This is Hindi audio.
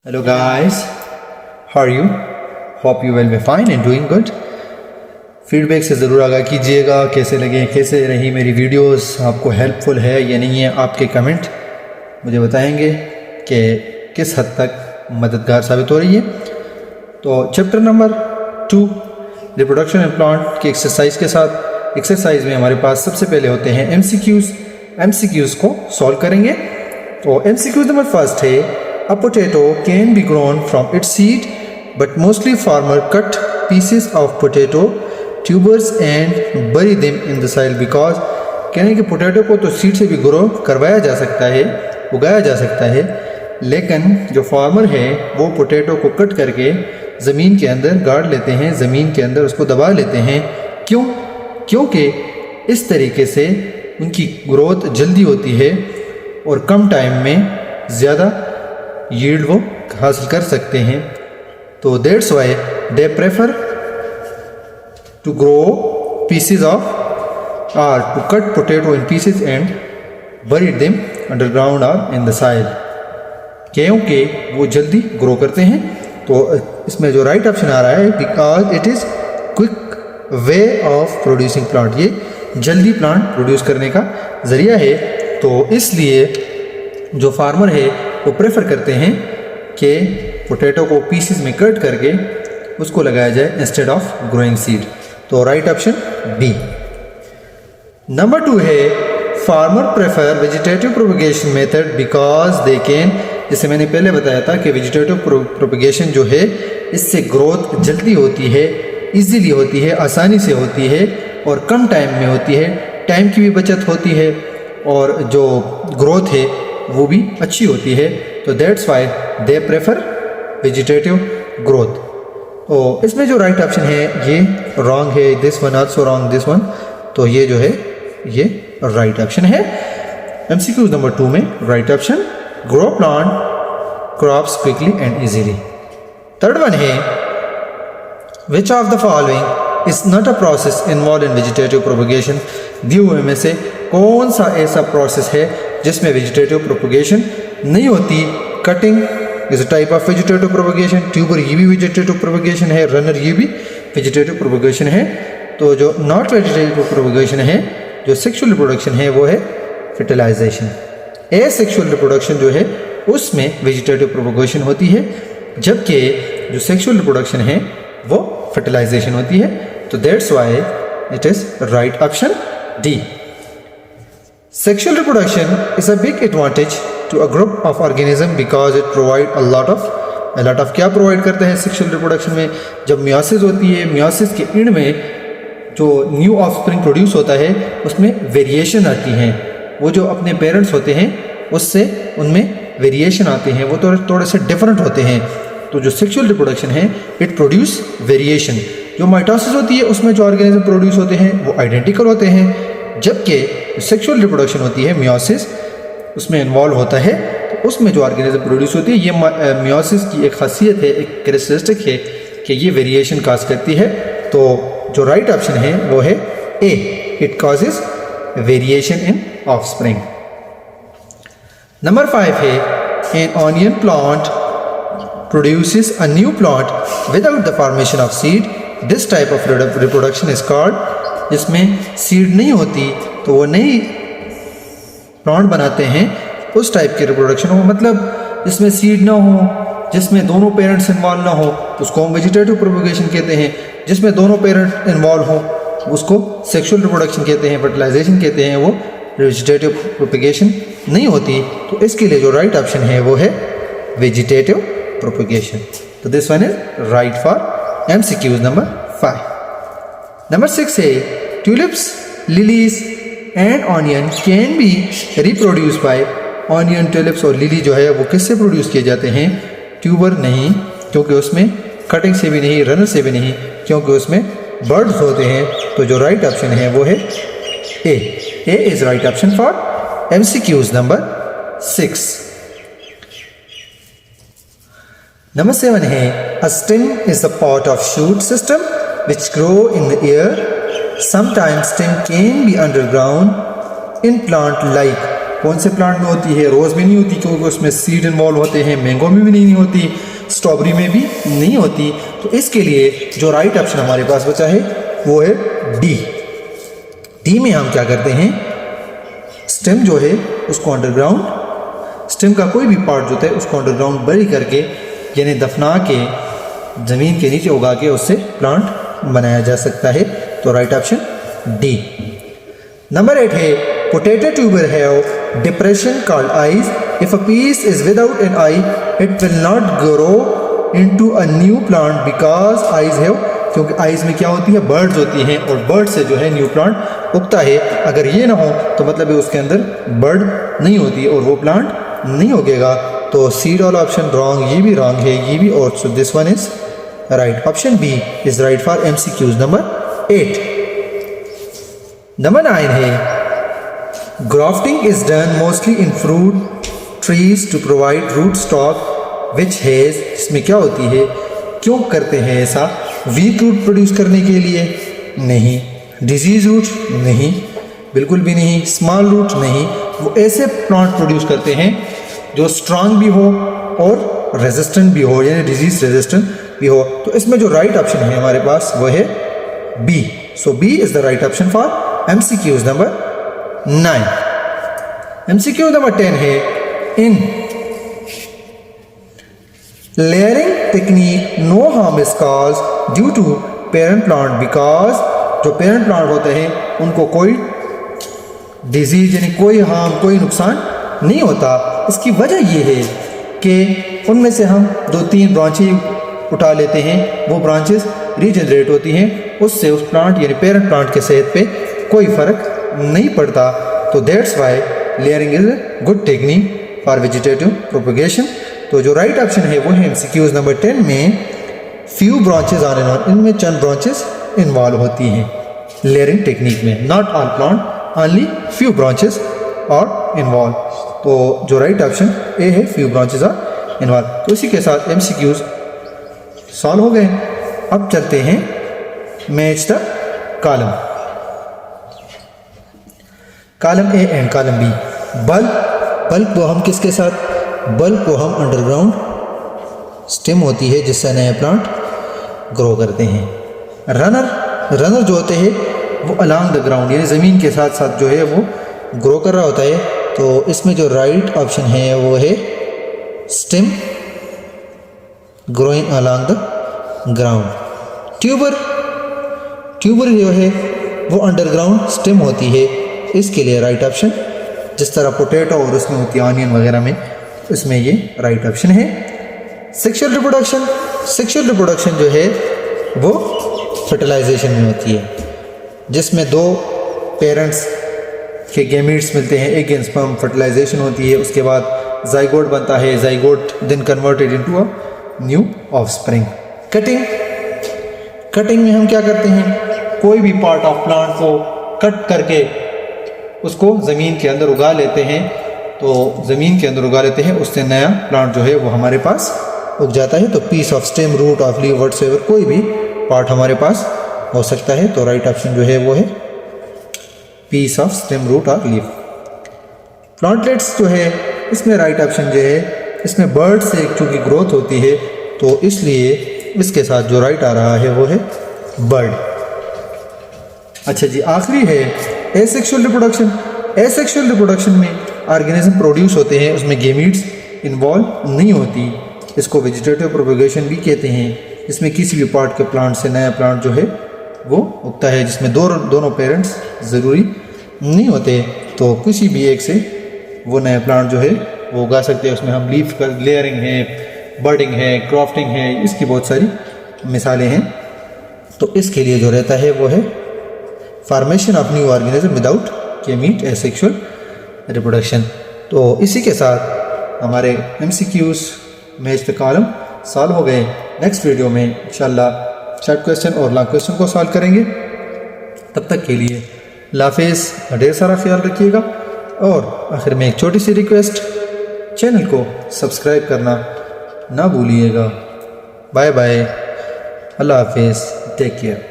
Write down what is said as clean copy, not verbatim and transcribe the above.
Hello guys, how are you? Hope you will be fine and doing good. Feedback से ज़रूर आगाह कीजिएगा, कैसे लगे, कैसे रही मेरी वीडियोस, आपको हेल्पफुल है या नहीं है। आपके कमेंट मुझे बताएंगे कि किस हद तक मददगार साबित हो रही है। तो chapter number 2 reproduction and plant की एक्सरसाइज के साथ, एक्सरसाइज में हमारे पास सबसे पहले होते हैं एमसीक्यूज़ को सॉल्व करेंगे। तो एमसीक्यूज़ नंबर फर्स्ट है, a potato can be grown from its seed, but mostly farmer cut pieces of potato tubers and bury them in the soil because कहने कि पोटैटो को तो सीड से भी ग्रो करवाया जा सकता है, उगाया जा सकता है, लेकिन जो फार्मर है वो पोटैटो को कट करके ज़मीन के अंदर गाड़ लेते हैं, ज़मीन के अंदर उसको दबा लेते हैं। क्यों? क्योंकि इस तरीके से उनकी ग्रोथ जल्दी होती है और कम टाइम में ज़्यादा यील्ड वो हासिल कर सकते हैं। तो that's why they prefer to grow pieces of or to cut potato in pieces and bury them underground or in the soil, क्योंकि वो जल्दी ग्रो करते हैं। तो इसमें जो राइट ऑप्शन आ रहा है, because it is quick way of producing plant, ये जल्दी प्लांट प्रोड्यूस करने का ज़रिया है। तो इसलिए जो फार्मर है वो प्रेफर करते हैं कि पोटैटो को पीसेस में कट करके उसको लगाया जाए इंस्टेड ऑफ ग्रोइंग सीड। तो राइट ऑप्शन बी। नंबर 2 है, farmer prefer vegetative propagation method because they can, जैसे मैंने पहले बताया था कि वेजिटेटिव प्रोपगेशन जो है इससे ग्रोथ जल्दी होती है, इजीली होती है, आसानी से होती है और कम टाइम में होती है, टाइम की भी बचत होती है और जो ग्रोथ है वो भी अच्छी होती है। तो that's why they prefer vegetative growth. तो इसमें जो राइट ऑप्शन है ये रॉन्ग है, this one also wrong, this one. तो ये जो है ये राइट ऑप्शन है। एमसीक्यूज नंबर 2 में right option, grow plant crops quickly and easily. Third one है, which of the following is not a process involve in vegetative propagation. दिए हुए में से कौन सा ऐसा प्रोसेस है जिसमें वेजिटेटिव प्रोपगेशन नहीं होती। Cutting is a type of vegetative propagation, tuber ये भी वेजिटेटिव प्रोपगेशन है, रनर ये भी वेजिटेटिव प्रोपगेशन है। तो जो नॉट वेजिटेटिव प्रोपगेशन है, जो सेक्सुअल रिप्रोडक्शन है, वो है फर्टिलाइजेशन। एसेक्सुअल रिप्रोडक्शन जो है उसमें वेजिटेटिव प्रोपगेशन होती है, जबकि जो सेक्सुअल रिप्रोडक्शन है वो फर्टिलाइजेशन होती है। तो that's why it is right option D. Sexual reproduction is a big advantage to a group of organism because it provide a lot of क्या प्रोवाइड करते हैं सेक्सुअल रिप्रोडक्शन में। जब मियोसिस होती है, मियोसिस के एंड में जो न्यू ऑफस्प्रिंग प्रोड्यूस होता है उसमें वेरिएशन आती हैं। वो जो अपने पेरेंट्स होते हैं उससे उनमें वेरिएशन आते हैं, वो थोड़े से डिफरेंट होते हैं। तो जो सेक्सुअल रिप्रोडक्शन है इट प्रोड्यूस वेरिएशन। जो माइटोसिस होती है उसमें जो ऑर्गेनिज्म प्रोड्यूस होते हैं वो आइडेंटिकल होते हैं, जबकि सेक्सुअल रिप्रोडक्शन होती है मियोसिस उसमें इन्वॉल्व होता है। तो उसमें जो ऑर्गेनिज्म प्रोड्यूस होती है, ये मियोसिस की एक खासियत है, एक कैरेक्टरिस्टिक है कि ये वेरिएशन काज करती है। तो जो राइट ऑप्शन है वो है A, it causes variation in offspring. Number 5 है, an onion plant produces a new plant without the formation of seed. This type of reproduction is called, जिसमें सीड नहीं होती तो वो नई प्लांट बनाते हैं, उस टाइप के रिप्रोडक्शन हो, मतलब जिसमें सीड ना हो, जिसमें दोनों पेरेंट्स इन्वॉल्व ना हो, उसको हम वेजिटेटिव प्रोपगेशन कहते हैं। जिसमें दोनों पेरेंट इन्वॉल्व हो उसको सेक्सुअल रिप्रोडक्शन कहते हैं, फर्टिलाइजेशन कहते हैं, वो वेजिटेटिव प्रोपगेशन नहीं होती। तो इसके लिए जो राइट ऑप्शन है वो है वेजिटेटिव प्रोपगेशन। तो this one is right for MCQs number 5। Number 6 है, tulips, lilies and onion can be reproduce by. Onion, tulips और लिली जो है वो किससे प्रोड्यूस किए जाते हैं? ट्यूबर नहीं, क्योंकि उसमें कटिंग से भी नहीं, रनर से भी नहीं, क्योंकि उसमें बर्ड्स होते हैं। तो जो राइट ऑप्शन है वो है A. A is right option for MCQs number 6। Number 7 है, a stem is the part of shoot system which grow in the air. Sometimes stem can be underground in plant like कौन से प्लांट में होती है? रोज़ में नहीं होती क्योंकि उसमें सीड इन्वॉल्व होते हैं, मैंगो में भी नहीं होती, स्ट्रॉबेरी में भी नहीं होती। तो इसके लिए जो राइट ऑप्शन हमारे पास बचा है वो है डी। डी में हम क्या करते हैं, स्टेम जो है उसको अंडरग्राउंड, स्टेम का कोई भी पार्ट जो होता है उसको अंडरग्राउंड बरी करके यानी दफना के ज़मीन के नीचे उगा के उससे प्लांट बनाया जा सकता है। तो राइट ऑप्शन डी। नंबर 8 है potato tuber have depression called eyes, if a piece is without an eye it will not grow into a new plant because eyes have, क्योंकि आईज में क्या होती है, बर्ड्स होती हैं और बर्ड से जो है न्यू प्लांट उगता है। अगर ये ना हो तो मतलब है उसके अंदर बर्ड नहीं होती और वो प्लांट नहीं उगेगा। तो सी वाला ऑप्शन रॉन्ग, ये भी रॉन्ग है, ये भी, और so this one is right. Option B is right for MCQs number 8। Number 9 है grafting is done mostly in fruit trees to provide root stock which has, इसमें क्या होती है, क्यों करते हैं ऐसा? वीक रूट प्रोड्यूस करने के लिए? नहीं। Disease root? नहीं, बिल्कुल भी नहीं। Small root? नहीं। वो ऐसे प्लांट प्रोड्यूस करते हैं जो स्ट्रांग भी हो और रेजिस्टेंट भी हो, यानी डिजीज रेजिस्टेंट भी हो। तो इसमें जो राइट ऑप्शन है हमारे पास वो है B. So B is the right option for MCQs number 9। MCQ number 10 है in layering technique no harm is caused due to parent plant because, जो पेरेंट प्लांट होते हैं उनको कोई डिजीज यानी कोई हार्म, कोई नुकसान नहीं होता। इसकी वजह ये है कि उनमें से हम 2-3 ब्रांचें उठा लेते हैं, वो ब्रांचेस रीजनरेट होती हैं, उससे उस प्लांट यानी पेरेंट प्लांट के सेहत पे कोई फ़र्क नहीं पड़ता। तो that's Y layering is a good technique for vegetative propagation. तो जो राइट ऑप्शन है वो है MCQs नंबर 10 में फ्यू ब्रांचेज आने वाले, इनमें चंद ब्रांचेस इन्वॉल्व होती हैं लेयरिंग टेक्निक में, not all plant, only few branches are involve. तो जो राइट ऑप्शन ए है फ्यू ब्रांचेस आर इन्वॉल्व। तो इसी के साथ MCQs सॉल्व हो गए। अब चलते हैं match the column, column A and column B. Bulb को हम किसके साथ, बल्ब को हम अंडरग्राउंड स्टेम होती है जिससे नया प्लांट ग्रो करते हैं। रनर जो होते हैं वो अलोंग द ग्राउंड यानी ज़मीन के साथ साथ जो है वो ग्रो कर रहा होता है। तो इसमें जो राइट ऑप्शन है वो है stem growing along the ground. Tuber जो है वो अंडरग्राउंड स्टेम होती है, इसके लिए राइट ऑप्शन, जिस तरह पोटैटो और उसमें होती है ऑनियन वगैरह में, इसमें ये राइट ऑप्शन है। सेक्सुअल रिप्रोडक्शन जो है वो फर्टिलाइजेशन में होती है, जिसमें 2 पेरेंट्स के गैमीट्स मिलते हैं, एग एंड स्पर्म, फर्टिलाइजेशन होती है, उसके बाद जाइगोट बनता है, zygote then converted into a new offspring. Cutting में हम क्या करते हैं, कोई भी पार्ट ऑफ प्लांट को कट करके उसको ज़मीन के अंदर उगा लेते हैं। तो ज़मीन के अंदर उगा लेते हैं, उससे नया प्लांट जो है वो हमारे पास उग जाता है। तो piece of stem, root of leave, whatsoever, कोई भी पार्ट हमारे पास हो सकता है। तो राइट ऑप्शन जो है वो है पीस ऑफ स्टेम, रूट और लीव। प्लांटलेट्स जो है इसमें राइट ऑप्शन जो है, इसमें बर्ड से चूँकि ग्रोथ होती है तो इसलिए इसके साथ जो राइट आ रहा है वो है बर्ड। अच्छा जी, आखिरी है एसेक्सुअल रिप्रोडक्शन। एसेक्सुअल रिप्रोडक्शन में ऑर्गेनिज्म प्रोड्यूस होते हैं, उसमें गेमीट्स इन्वॉल्व नहीं होती, इसको वेजिटेटिव प्रोपगेशन भी कहते हैं। इसमें किसी भी पार्ट के प्लांट से नया प्लांट जो है वो उगता है, जिसमें दोनों पेरेंट्स ज़रूरी नहीं होते। तो किसी भी एक से वो नया प्लांट जो है वो उगा सकते हैं। उसमें हम लीफ का लेयरिंग है, बर्डिंग है, क्रॉफ्टिंग है, इसकी बहुत सारी मिसालें हैं। तो इसके लिए जो रहता है वो है formation of new organism without gamete asexual reproduction. तो इसी के साथ हमारे MCQs match the column solve हो गए। नेक्स्ट वीडियो में इंशाल्लाह शॉर्ट क्वेश्चन और लॉन्ग क्वेश्चन को सॉल्व करेंगे। तब तक के लिए अल्लाह हाफ़िज़, ढेर सारा ख्याल रखिएगा। और आखिर में एक छोटी सी रिक्वेस्ट, चैनल को सब्सक्राइब करना ना भूलिएगा। बाय बाय, अल्लाह हाफ़िज़, टेक केयर।